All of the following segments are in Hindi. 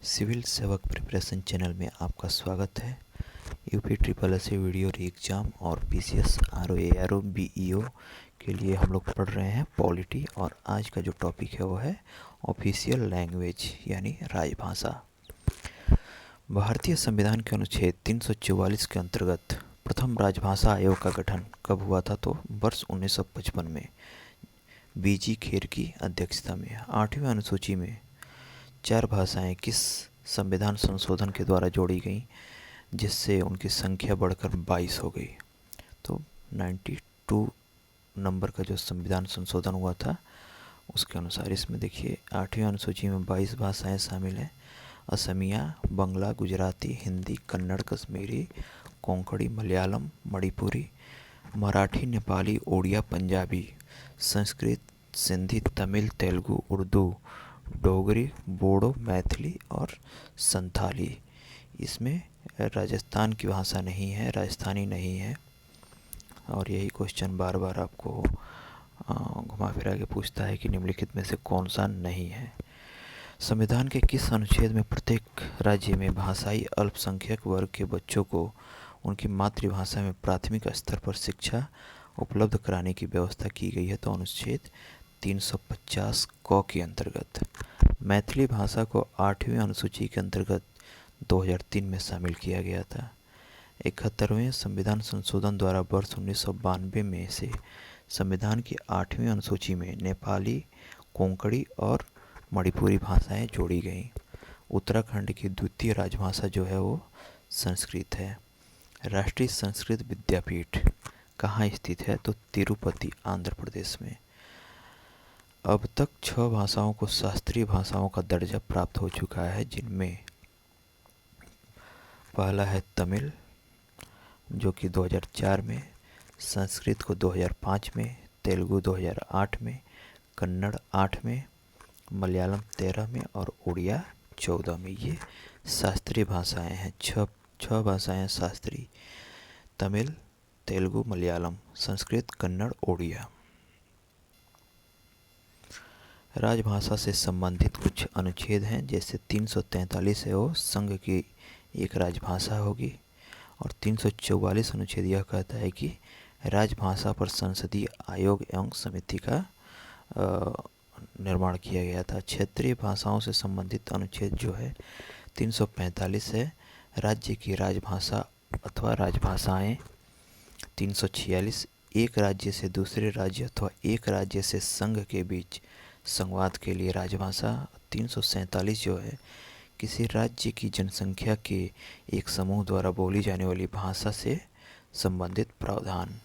सिविल सेवक प्रिपरेशन चैनल में आपका स्वागत है। यूपी ट्रिपल एस वीडियो री एग्ज़ाम और पीसीएस आरओ एआरओ बीईओ के लिए हम लोग पढ़ रहे हैं पॉलिटी। और आज का जो टॉपिक है वो है ऑफिशियल लैंग्वेज यानी राजभाषा। भारतीय संविधान के अनुच्छेद 344 के अंतर्गत प्रथम राजभाषा आयोग का गठन कब हुआ था? तो वर्ष 1955 में बीजी खेर की अध्यक्षता में। 8वीं अनुसूची में 4 भाषाएं किस संविधान संशोधन के द्वारा जोड़ी गई जिससे उनकी संख्या बढ़कर 22 हो गई? तो 92 नंबर का जो संविधान संशोधन हुआ था उसके अनुसार इसमें देखिए 8वीं अनुसूची में 22 भाषाएं शामिल हैं। असमिया, बंगला, गुजराती, हिंदी, कन्नड़, कश्मीरी, कोंकणी, मलयालम, मणिपुरी, मराठी, नेपाली, ओडिया, पंजाबी, संस्कृत, सिंधी, तमिल, तेलुगु, उर्दू, डोगरी, बोडो, मैथिली और संथाली। इसमें राजस्थान की भाषा नहीं है, राजस्थानी नहीं है। और यही क्वेश्चन बार बार आपको घुमा फिरा के पूछता है कि निम्नलिखित में से कौन सा नहीं है। संविधान के किस अनुच्छेद में प्रत्येक राज्य में भाषाई अल्पसंख्यक वर्ग के बच्चों को उनकी मातृभाषा में प्राथमिक स्तर पर शिक्षा उपलब्ध कराने की व्यवस्था की गई है? तो अनुच्छेद 350 क के अंतर्गत। मैथिली भाषा को 8वीं अनुसूची के अंतर्गत 2003 में शामिल किया गया था। 71वें संविधान संशोधन द्वारा वर्ष 1992 में से संविधान की 8वीं अनुसूची में नेपाली, कोंकणी और मणिपुरी भाषाएं जोड़ी गईं। उत्तराखंड की द्वितीय राजभाषा जो है वो संस्कृत है। राष्ट्रीय संस्कृत विद्यापीठ कहाँ स्थित है? तो तिरुपति, आंध्र प्रदेश में। अब तक 6 भाषाओं को शास्त्रीय भाषाओं का दर्जा प्राप्त हो चुका है, जिनमें पहला है तमिल जो कि 2004 में, संस्कृत को 2005 में, तेलुगु 2008 में, कन्नड़ 8 में, मलयालम 13 में और उड़िया 14 में। ये शास्त्रीय भाषाएं हैं। 6 भाषाएं शास्त्रीय: तमिल, तेलुगु, मलयालम, संस्कृत, कन्नड़, उड़िया। राजभाषा से संबंधित कुछ अनुच्छेद हैं, जैसे 343 है वो संघ की एक राजभाषा होगी। और 344 अनुच्छेद यह कहता है कि राजभाषा पर संसदीय आयोग एवं समिति का निर्माण किया गया था। क्षेत्रीय भाषाओं से संबंधित अनुच्छेद जो है 345 है, राज्य की राजभाषा अथवा राजभाषाएं। 346 एक राज्य से दूसरे राज्य अथवा एक राज्य से संघ के बीच संवाद के लिए राजभाषा। 347 जो है किसी राज्य की जनसंख्या के एक समूह द्वारा बोली जाने वाली भाषा से संबंधित प्रावधान।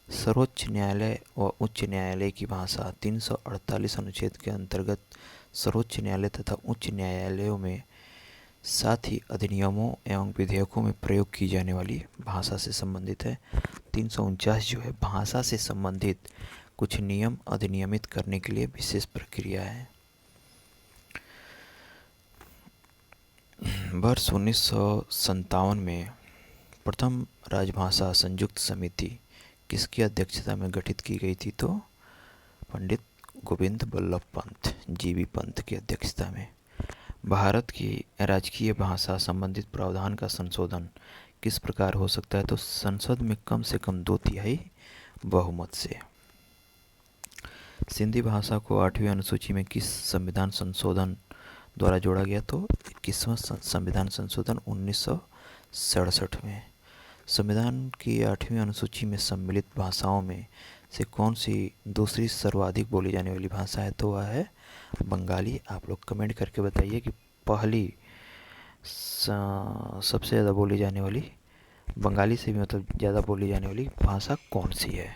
सर्वोच्च न्यायालय व उच्च न्यायालय की भाषा। 348 अनुच्छेद के अंतर्गत सर्वोच्च न्यायालय तथा उच्च न्यायालयों में साथ ही अधिनियमों एवं विधेयकों में प्रयोग की जाने वाली भाषा से संबंधित है। 349 जो है भाषा से संबंधित कुछ नियम अधिनियमित करने के लिए विशेष प्रक्रिया है। वर्ष 1957 में प्रथम राजभाषा संयुक्त समिति किसकी अध्यक्षता में गठित की गई थी? तो पंडित गोविंद बल्लभ पंत, जीबी पंत की अध्यक्षता में। भारत की राजकीय भाषा संबंधित प्रावधान का संशोधन किस प्रकार हो सकता है? तो संसद में कम से कम 2/3 बहुमत से। सिंधी भाषा को 8वीं अनुसूची में किस संविधान संशोधन द्वारा जोड़ा गया? तो 21वां संविधान संशोधन 1967 में। संविधान की 8वीं अनुसूची में सम्मिलित भाषाओं में से कौन सी दूसरी सर्वाधिक बोली जाने वाली भाषा है? तो वह है बंगाली। आप लोग कमेंट करके बताइए कि पहली सबसे ज़्यादा बोली जाने वाली, बंगाली से भी मतलब ज़्यादा बोली जाने वाली भाषा कौन सी है।